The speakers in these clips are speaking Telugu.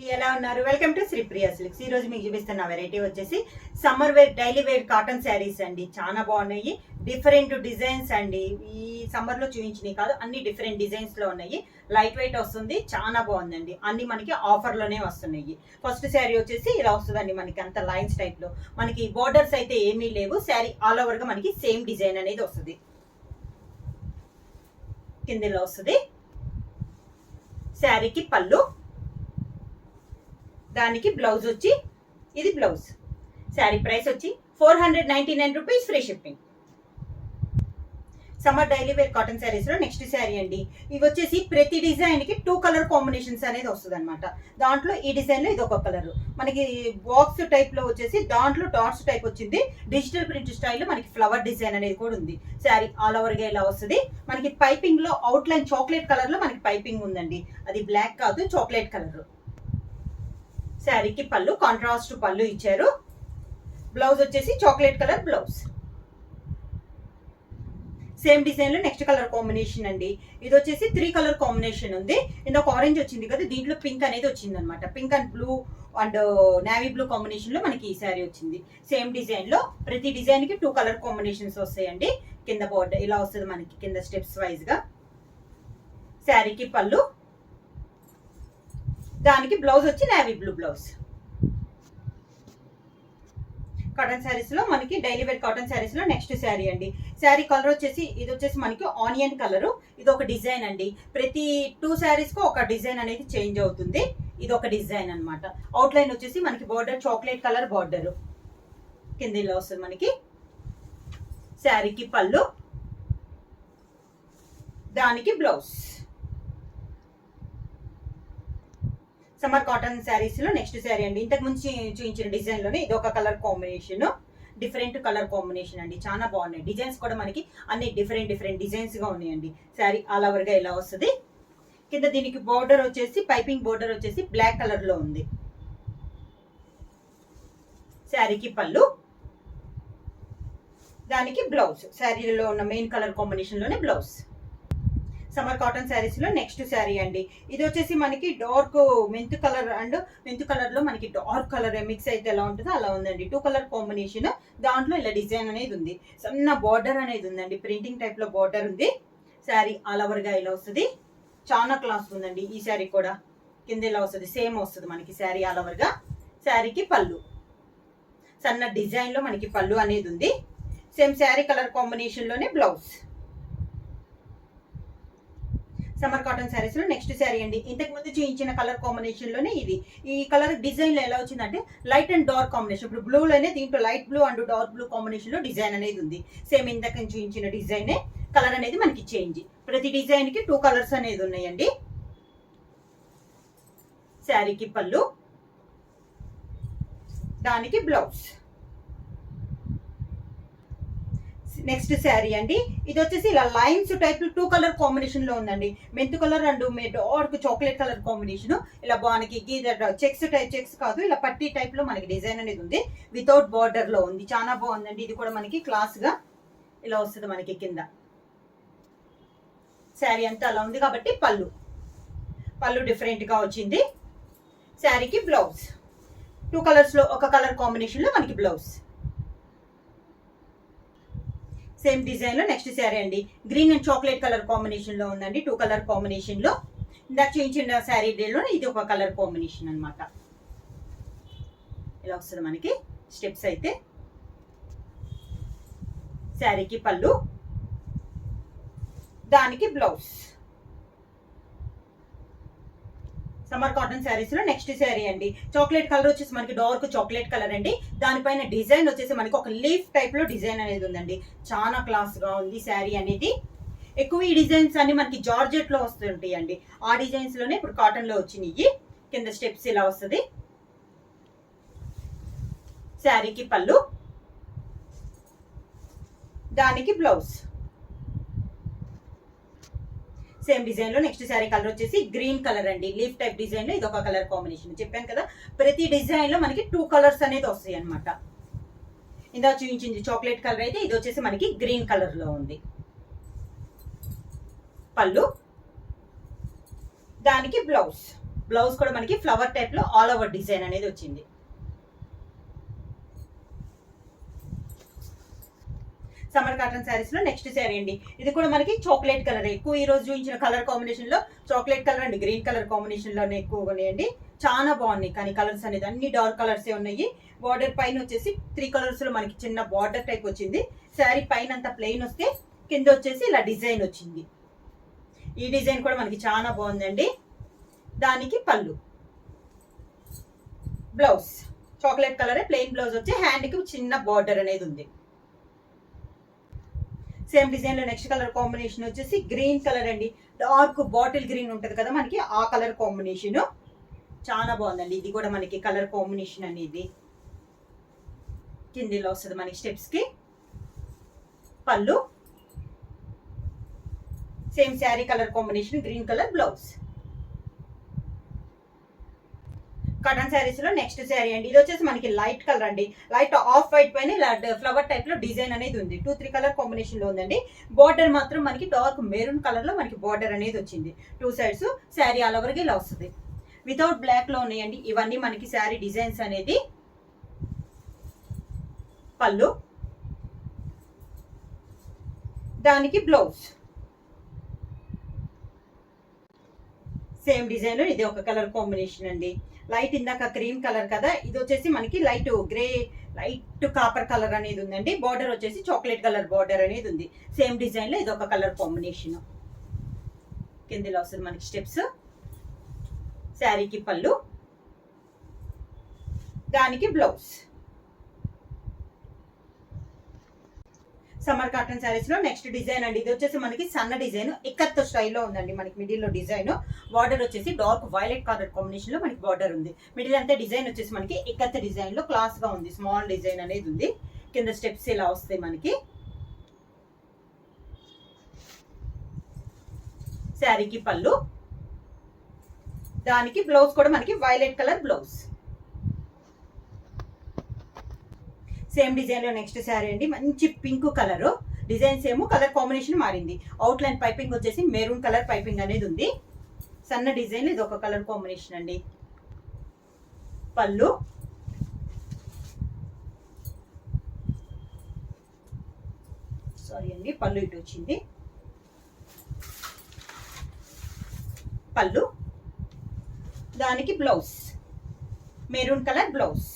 ఎలా ఉన్నారు? Welcome to Shri Priya silks. ఈ రోజు మీకు చూపిస్తున్న వెరైటీ వచ్చేసి summer wear daily wear cotton saris అండి. చాలా బాగున్నాయి, డిఫరెంట్ డిజైన్స్ అండి. ఈ సమ్మర్ లో చూపించినవి కాదు, అన్ని డిఫరెంట్ డిజైన్స్ లో ఉన్నాయి. లైట్ వెయిట్ వస్తుంది, చాలా బాగుందండి. అన్ని మనకి ఆఫర్ లోనే వస్తున్నాయి. ఫస్ట్ శారీ వచ్చేసి ఇలా వస్తుందండి, మనకి అంత లైన్స్ టైప్ లో. మనకి బోర్డర్స్ అయితే ఏమీ లేవు. శారీ ఆల్ ఓవర్ గా మనకి సేమ్ డిజైన్ అనేది వస్తుంది. కిందలో వస్తుంది. శారీకి పళ్ళు, దానికి బ్లౌజ్ వచ్చి ఇది బ్లౌజ్. శారీ ప్రైస్ వచ్చి 499 rupees, free shipping. Summer daily wear cotton saris లో నెక్స్ట్ శారీ అండి. ఇవి వచ్చేసి ప్రతి డిజైన్ కి 2 కలర్ కాంబినేషన్స్ అనేది వస్తుంది అనమాట. దాంట్లో ఈ డిజైన్ లో ఇది ఒక కలర్, మనకి బాక్స్ టైప్ లో వచ్చేసి దాంట్లో డాట్స్ టైప్ వచ్చింది. డిజిటల్ ప్రింట్ స్టైల్ లో మనకి ఫ్లవర్ డిజైన్ అనేది కూడా ఉంది. శారీ ఆల్ ఓవర్ గా ఇలా వస్తుంది. మనకి పైపింగ్ లో అవుట్ లైన్ చాక్లెట్ కలర్ లో మనకి పైపింగ్ ఉందండి. అది బ్లాక్ కాదు, చాక్లెట్ కలర్. శారీకి పళ్ళు, కాంట్రాస్ట్ పళ్ళు ఇచ్చారు. బ్లౌజ్ వచ్చేసి chocolate colour blouse. Same design లో నెక్స్ట్ కలర్ కాంబినేషన్ అండి. ఇది వచ్చేసి 3 కలర్ కాంబినేషన్ ఉంది. ఇంకొక ఆరెంజ్ వచ్చింది కదా, దీంట్లో పింక్ అనేది వచ్చింది అనమాట. Pink and blue and navy blue combination లో మనకి ఈ శారీ వచ్చింది. సేమ్ డిజైన్ లో ప్రతి డిజైన్ కి 2 కలర్ కాంబినేషన్స్ వస్తాయండి. కింద బోర్డర్ ఇలా వస్తుంది మనకి, కింద స్టెప్స్ వైజ్ గా. శారీకి పళ్ళు, దానికి బ్లౌజ్ వచ్చి navy blue blouse. Cotton saris లో మనకి డైలీ వేర్ కాటన్ శారీస్ లో నెక్స్ట్ శారీ అండి. శారీ కలర్ వచ్చేసి ఇది వచ్చేసి మనకి ఆనియన్ కలర్. ఇది ఒక డిజైన్ అండి. ప్రతి 2 శారీస్ కు ఒక డిజైన్ అనేది చేంజ్ అవుతుంది. ఇది ఒక డిజైన్ అనమాట. అవుట్ లైన్ వచ్చేసి మనకి బోర్డర్ చాక్లెట్ కలర్ బోర్డర్ కింద ఇలా వస్తుంది మనకి. శారీకి పళ్ళు, దానికి బ్లౌజ్. సమ్మర్ కాటన్ శారీస్ లో నెక్స్ట్ శారీ అండి. ఇంతకు ముందు చూపించిన డిజైన్ లోనే ఇది ఒక colour combination, different colour combination అండి. చాలా బాగున్నాయి. డిజైన్స్ కూడా మనకి అన్ని డిఫరెంట్ డిజైన్స్ గా ఉన్నాయండి. శారీ ఆల్ ఓవర్ గా ఇలా వస్తుంది. కింద దీనికి బోర్డర్ వచ్చేసి పైపింగ్ బోర్డర్ వచ్చేసి బ్లాక్ కలర్ లో ఉంది. శారీకి పళ్ళు, దానికి బ్లౌజ్. శారీలో ఉన్న మెయిన్ కలర్ కాంబినేషన్ లోనే బ్లౌజ్. సమ్మర్ కాటన్ శారీస్ లో నెక్స్ట్ శారీ అండి. ఇది వచ్చేసి మనకి డార్క్ మెంతు కలర్ అండ్ మెంతు కలర్ లో మనకి డార్క్ కలర్ మిక్స్ అయితే ఎలా ఉంటుందో అలా ఉందండి. 2 కలర్ కాంబినేషన్. దాంట్లో ఇలా డిజైన్ అనేది ఉంది. సన్న బార్డర్ అనేది ఉందండి, ప్రింటింగ్ టైప్ లో బార్డర్ ఉంది. శారీ ఆల్ ఓవర్ గా ఇలా వస్తుంది. చాలా క్లాస్ ఉందండి ఈ శారీ కూడా. కింద ఇలా వస్తుంది, సేమ్ వస్తుంది మనకి శారీ ఆల్ ఓవర్ గా. శారీకి పళ్ళు, సన్న డిజైన్ లో మనకి పళ్ళు అనేది ఉంది. సేమ్ శారీ కలర్ కాంబినేషన్ లోనే బ్లౌజ్. సమ్మర్ కాటన్ శారీస్ లో నెక్స్ట్ శారీ అండి. ఇంతకు ముందు చూపించిన కలర్ కాంబినేషన్ లోనే ఇది. ఈ కలర్ డిజైన్ లో ఎలా వచ్చిందంటే లైట్ అండ్ డార్క్ కాంబినేషన్. ఇప్పుడు బ్లూ లోనే దీంట్లో light blue and dark blue combination లో డిజైన్ అనేది ఉంది. సేమ్ ఇంతకు చూపించిన డిజైన్ కలర్ అనేది మనకి చేంజ్. ప్రతి డిజైన్ కి 2 కలర్స్ అనేది ఉన్నాయండి. శారీకి పళ్ళు, దానికి బ్లౌజ్. నెక్స్ట్ శారీ అండి. ఇది వచ్చేసి ఇలా లైన్స్ టైప్ 2 కలర్ కాంబినేషన్ లో ఉందండి. మెంతు colour and dark chocolate colour combination. ఇలా మనకి చెక్స్ టైప్, చెక్స్ కాదు, ఇలా పట్టీ టైప్ లో మనకి డిజైన్ అనేది ఉంది. వితౌట్ బార్డర్ లో ఉంది. చాలా బాగుందండి. ఇది కూడా మనకి క్లాస్ గా ఇలా వస్తుంది మనకి కింద. శారీ అంతా అలా ఉంది కాబట్టి పళ్ళు డిఫరెంట్ గా వచ్చింది. శారీకి బ్లౌజ్. 2 కలర్స్ లో ఒక కలర్ కాంబినేషన్ లో మనకి బ్లౌజ్. సేమ్ డిజైన్ లో నెక్స్ట్ శారీ అండి. Green and chocolate colour combination లో ఉందండి. 2 కలర్ కాంబినేషన్ లో. ఇందాక చూపించిన శారీ లో ఇది ఒక కలర్ కాంబినేషన్ అనమాట. ఇలా వస్తుంది మనకి స్టెప్స్ అయితే. శారీకి పళ్ళు, దానికి బ్లౌజ్. సమ్మర్ కాటన్ శారీస్ లో నెక్స్ట్ శారీ అండి. చాక్లెట్ కలర్ వచ్చేసి మనకి డార్క్ చాక్లెట్ కలర్ అండి. దానిపైన డిజైన్ వచ్చేసి మనకి ఒక లీఫ్ టైప్ లో డిజైన్ అనేది ఉందండి. చాలా క్లాస్ గా ఉంది శారీ అనేది. ఎక్కువ ఈ డిజైన్స్ అన్ని మనకి జార్జెట్ లో వస్తుంటాయి అండి. ఆ డిజైన్స్ లోనే ఇప్పుడు కాటన్ లో వచ్చినాయి. కింద స్టెప్స్ ఇలా వస్తుంది. శారీకి పళ్ళు, దానికి బ్లౌజ్. సేమ్ డిజైన్ లో నెక్స్ట్ శారీ కలర్ వచ్చేసి గ్రీన్ కలర్ అండి. లీఫ్ టైప్ డిజైన్ లో ఇది ఒక కలర్ కాంబినేషన్. చెప్పాను కదా, ప్రతి డిజైన్ లో మనకి 2 కలర్స్ అనేది వస్తాయి అనమాట. ఇందా చూపించింది చాక్లెట్ కలర్ అయితే ఇది వచ్చేసి మనకి గ్రీన్ కలర్ లో ఉంది. పళ్ళు, దానికి బ్లౌజ్. బ్లౌజ్ కూడా మనకి ఫ్లవర్ టైప్ లో ఆల్ ఓవర్ డిజైన్ అనేది వచ్చింది. సమ్మర్ కాటన్ శారీస్ లో నెక్స్ట్ శారీ అండి. ఇది కూడా మనకి చాక్లెట్ కలర్, ఎక్కువ ఈ రోజు చూపించిన కలర్ కాంబినేషన్ లో chocolate colour and green colour combination లోనే ఎక్కువగా ఉన్నాయండి. చాలా బాగున్నాయి కానీ కలర్స్ అనేది అన్ని డార్క్ కలర్స్ ఉన్నాయి. బార్డర్ పైన వచ్చేసి 3 కలర్స్ లో మనకి చిన్న బార్డర్ టైప్ వచ్చింది. శారీ పైన అంతా ప్లెయిన్ వస్తే కింద వచ్చేసి ఇలా డిజైన్ వచ్చింది. ఈ డిజైన్ కూడా మనకి చాలా బాగుందండి. దానికి పళ్ళు, blouse chocolate colour plain blouse వచ్చి హ్యాండ్ కి చిన్న బార్డర్ అనేది ఉంది. సేమ్ డిజైన్ లో నెక్స్ట్ కలర్ కాంబినేషన్ వచ్చేసి గ్రీన్ కలర్ అండి. డార్క్ బాటిల్ గ్రీన్ ఉంటది కదా మనకి, ఆ కలర్ కాంబినేషన్ చాలా బాగుందండి. ఇది కూడా మనకి కలర్ కాంబినేషన్ అనేది కిందిలో వస్తుంది మనకి స్టెప్స్ కి. పళ్ళు same sari colour combination green colour blouse. Cotton saris లో నెక్స్ట్ శారీ అండి. ఇది వచ్చేసి మనకి లైట్ కలర్ అండి. లైట్ ఆఫ్ వైట్ పైన ఇలా ఫ్లవర్ టైప్ లో డిజైన్ అనేది ఉంది. 2-3 కలర్ కాంబినేషన్ లో ఉందండి. బార్డర్ మాత్రం మనకి డార్క్ మెరూన్ కలర్ లో మనకి బార్డర్ అనేది వచ్చింది. 2 సైడ్స్ శారీ ఆల్ ఓవర్ గా ఇలా వస్తుంది. వితౌట్ బ్లాక్ లో ఉన్నాయండి ఇవన్నీ మనకి శారీ డిజైన్స్ అనేది. పళ్ళు, దానికి బ్లౌజ్ సేమ్ డిజైన్ లో ఇది ఒక కలర్ కాంబినేషన్ అండి. లైట్ ఇందాక క్రీమ్ కలర్ కదా, ఇది వచ్చేసి మనకి light grey light copper colour అనేది ఉందండి. బార్డర్ వచ్చేసి చాక్లెట్ కలర్ బార్డర్ అనేది ఉంది. సేమ్ డిజైన్ లో ఇది ఒక కలర్ కాంబినేషన్. కిందిలో వస్తుంది మనకి స్టెప్స్. శారీకి పళ్ళు, దానికి బ్లౌజ్. సమ్మర్ కాటన్ శారీస్ లో నెక్స్ట్ డిజైన్ అండి. ఇది వచ్చేసి మనకి సన్న డిజైన్ ఇక్కత్ స్టైల్లో ఉందండి. మనకి మిడిల్ లో డిజైన్, బార్డర్ వచ్చేసి డార్క్ వైలెట్ కలర్ కాంబినేషన్ లో మనకి బార్డర్ ఉంది. మిడిల్ అంతా డిజైన్ వచ్చేసి మనకి ఇక్కత్ డిజైన్ లో క్లాస్ గా ఉంది. స్మాల్ డిజైన్ అనేది ఉంది. కింద స్టెప్స్ ఇలా వస్తాయి మనకి. శారీకి పళ్ళు, దానికి బ్లౌజ్ కూడా మనకి violet colour blouse. Same design లో నెక్స్ట్ శారీ అండి. మంచి pink colour design, same colour combination మారింది. అవుట్ లైన్ పైపింగ్ వచ్చేసి మెరూన్ కలర్ పైపింగ్ అనేది ఉంది. సన్న డిజైన్ ఇది ఒక కలర్ కాంబినేషన్ అండి. పళ్ళు, సారీ అండి పళ్ళు ఇటు వచ్చింది. పళ్ళు, దానికి blouse maroon colour blouse.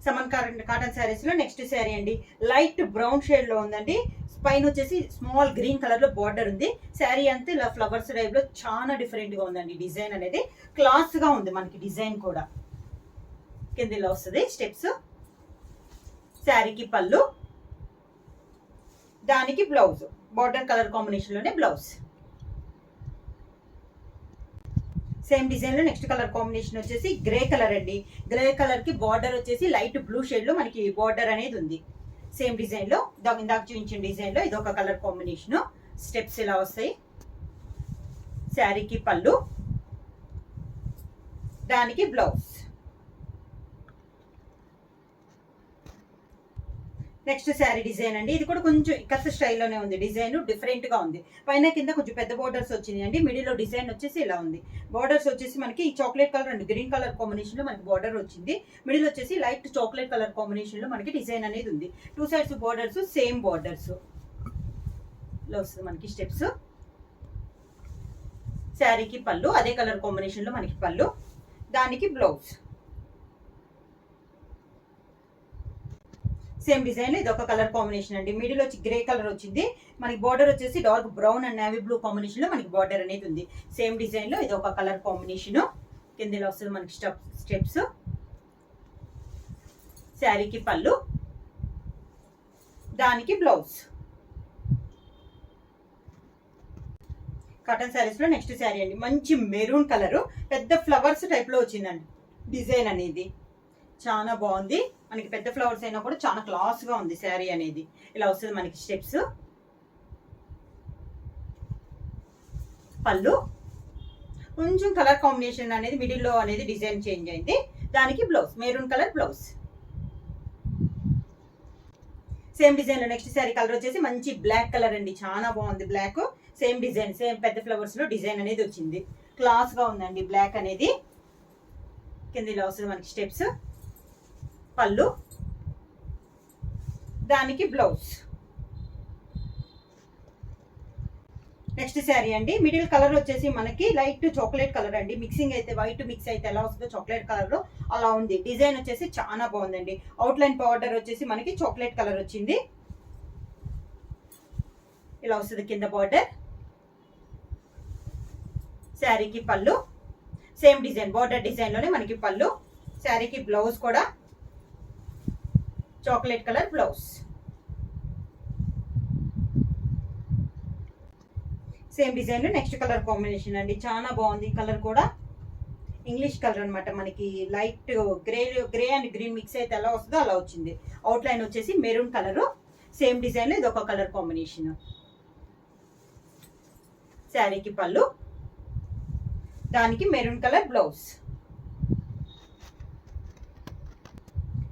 Summer cotton saris లో నెక్స్ట్ శారీ అండి. లైట్ బ్రౌన్ షేడ్ లో ఉందండి. పైన వచ్చేసి స్మాల్ గ్రీన్ కలర్ లో బార్డర్ ఉంది. శారీ అంతా ఇలా ఫ్లవర్స్ టైప్ లో చాలా డిఫరెంట్ గా ఉందండి. డిజైన్ అనేది క్లాస్ గా ఉంది మనకి. డిజైన్ కూడా కింద ఇలా వస్తుంది స్టెప్స్. శారీకి పళ్ళు, దానికి బ్లౌజ్ బార్డర్ కలర్ కాంబినేషన్ లోనే బ్లౌజ్. సేమ్ డిజైన్ లో నెక్స్ట్ కలర్ కాంబినేషన్ వచ్చేసి గ్రే కలర్ అండి. గ్రే కలర్ కి బార్డర్ వచ్చేసి లైట్ బ్లూ షేడ్ లో మనకి బార్డర్ అనేది ఉంది. సేమ్ డిజైన్ లో ఇందాక చూపించిన డిజైన్ లో ఇది ఒక కలర్ కాంబినేషన్. స్టెప్స్ ఇలా వస్తాయి. శారీకి పళ్ళు, దానికి బ్లౌజ్. నెక్స్ట్ శారీ డిజైన్ అండి. ఇది కూడా కొంచెం ఇక్కత్ స్టైల్లోనే ఉంది. డిజైన్ డిఫరెంట్ గా ఉంది. పైన కింద కొంచెం పెద్ద బోర్డర్స్ వచ్చినాయి అండి. మిడిల్ లో డిజైన్ వచ్చేసి ఇలా ఉంది. బోర్డర్స్ వచ్చేసి మనకి chocolate colour and green colour combination లో మనకి బార్డర్ వచ్చింది. మిడిల్ వచ్చేసి లైట్ చాక్లెట్ కలర్ కాంబినేషన్ లో మనకి డిజైన్ అనేది ఉంది. 2 సైడ్స్ బోర్డర్స్ సేమ్ బోర్డర్స్ లో వస్తుంది మనకి స్టెప్స్. శారీకి పళ్ళు అదే కలర్ కాంబినేషన్ లో మనకి పళ్ళు, దానికి బ్లౌజ్. సేమ్ డిజైన్ ఇది ఒక కలర్ కాంబినేషన్ అండి. మిడిల్ వచ్చి గ్రే కలర్ వచ్చింది. మనకి బార్డర్ వచ్చేసి dark brown and navy blue combination లో మనకి బార్డర్ అనేది ఉంది. సేమ్ డిజైన్ లో ఇది ఒక కలర్ కాంబినేషన్. కిందలో వస్తుంది మనకి స్టెప్స్. శారీకి పళ్ళు, దానికి బ్లౌజ్. కాటన్ శారీస్ లో నెక్స్ట్ శారీ అండి. మంచి మెరూన్ కలర్ పెద్ద ఫ్లవర్స్ టైప్ లో వచ్చిందండి. డిజైన్ అనేది చాలా బాగుంది. మనకి పెద్ద ఫ్లవర్స్ అయినా కూడా చాలా క్లాస్ గా ఉంది. శారీ అనేది ఇలా వస్తుంది మనకి స్టెప్స్. పళ్ళు కొంచెం కలర్ కాంబినేషన్ అనేది మిడిల్ లో అనేది డిజైన్ చేంజ్ అయింది. దానికి blouse maroon colour blouse. Same design లో నెక్స్ట్ శారీ కలర్ వచ్చేసి మంచి బ్లాక్ కలర్ అండి. చాలా బాగుంది బ్లాక్. సేమ్ డిజైన్, సేమ్ పెద్ద ఫ్లవర్స్ లో డిజైన్ అనేది వచ్చింది. క్లాస్ గా ఉందండి. బ్లాక్ అనేది కింద ఇలా వస్తుంది మనకి స్టెప్స్. పళ్ళు, దానికి బ్లౌజ్. నెక్స్ట్ శారీ అండి. మిడిల్ కలర్ వచ్చేసి మనకి లైట్ చాక్లెట్ కలర్ అండి. మిక్సింగ్ అయితే వైట్ మిక్స్ అయితే ఎలా వస్తుందో చాక్లెట్ కలర్ లో అలా ఉంది. డిజైన్ వచ్చేసి చాలా బాగుందండి. అవుట్ లైన్ బార్డర్ వచ్చేసి మనకి చాక్లెట్ కలర్ వచ్చింది. ఇలా వస్తుంది కింద బార్డర్. శారీకి పళ్ళు సేమ్ డిజైన్, బార్డర్ డిజైన్ లోనే మనకి పళ్ళు. శారీకి బ్లౌజ్ కూడా chocolate colour blouse. Same design లో నెక్స్ట్ కలర్ కాంబినేషన్ అండి. చాలా బాగుంది. కలర్ కూడా ఇంగ్లీష్ కలర్ అనమాట. మనకి light grey and green mix అయితే ఎలా వస్తుందో అలా వచ్చింది. అవుట్ లైన్ వచ్చేసి మెరూన్ కలర్. సేమ్ డిజైన్ లో ఇది ఒక కలర్ కాంబినేషన్. శారీకి పళ్ళు, దానికి maroon colour blouse.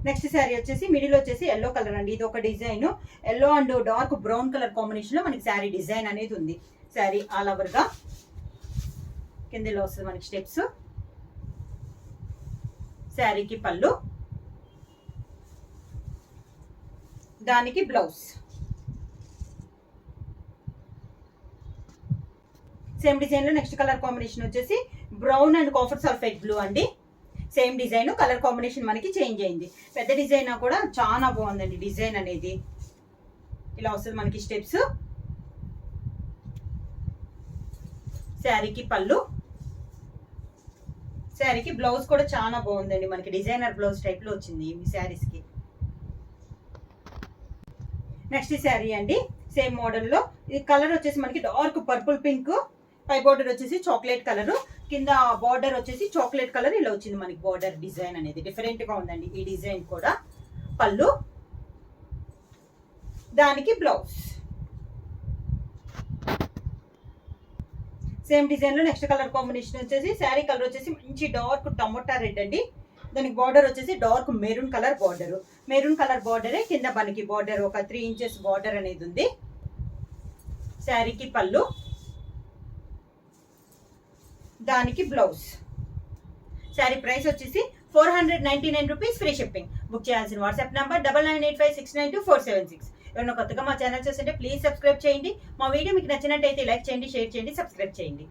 Next sari వచ్చేసి మిడిల్ వచ్చేసి ఎల్లో కలర్ అండి. ఇది ఒక design. Yellow and dark brown colour combination లో మనకి శారీ డిజైన్ అనేది ఉంది. శారీ ఆల్ ఓవర్ గా కిందలో వస్తుంది మనకి స్టెప్స్. శారీకి పళ్ళు, దానికి బ్లౌజ్. సేమ్ డిజైన్ లో నెక్స్ట్ కలర్ కాంబినేషన్ వచ్చేసి brown and copper sulphate blue అండి. సేమ్ డిజైన్, కలర్ కాంబినేషన్ మనకి చేంజ్ అయింది. పెద్ద డిజైన్ కూడా చాలా బాగుందండి. డిజైన్ అనేది ఇలా వస్తుంది మనకి స్టెప్స్. శారీకి పళ్ళు, శారీకి బ్లౌజ్ కూడా చాలా బాగుందండి. మనకి డిజైనర్ బ్లౌజ్ టైప్ లో వచ్చింది ఈ శారీస్ కి. నెక్స్ట్ శారీ అండి. సేమ్ మోడల్ లో ఇది కలర్ వచ్చేసి మనకి డార్క్ పర్పుల్ పింక్. పై బార్డర్ వచ్చేసి చాక్లెట్ కలర్, కింద బార్డర్ వచ్చేసి చాక్లెట్ కలర్. ఇలా వచ్చింది మనకి బార్డర్ డిజైన్ అనేది. డిఫరెంట్ గా ఉందండి ఈ డిజైన్ కూడా. పళ్ళు, దానికి బ్లౌజ్. సేమ్ డిజైన్ లో నెక్స్ట్ కలర్ కాంబినేషన్ వచ్చేసి శారీ కలర్ వచ్చేసి మంచి డార్క్ టమోటా రెడ్ అండి. దానికి బార్డర్ వచ్చేసి dark maroon colour border. Maroon colour బార్డరే కింద మనకి బార్డర్ ఒక 3 ఇంచెస్ బార్డర్ అనేది ఉంది. శారీకి పళ్ళు, దానికి బ్లౌజ్. శారీ ప్రైస్ వచ్చేసి 499 రూపీస్. Free shipping. బుక్ చేయాల్సిన వాట్సాప్ నంబర్ 9985692476. ఎవరైనా కొత్తగా మా ఛానల్ చూస్తుంటే ప్లీజ్ సబ్స్క్రైబ్ చేయండి. మా వీడియో మీకు నచ్చినట్టయితే లైక్ చేయండి, షేర్ చేయండి, సబ్స్క్రైబ్ చేయండి.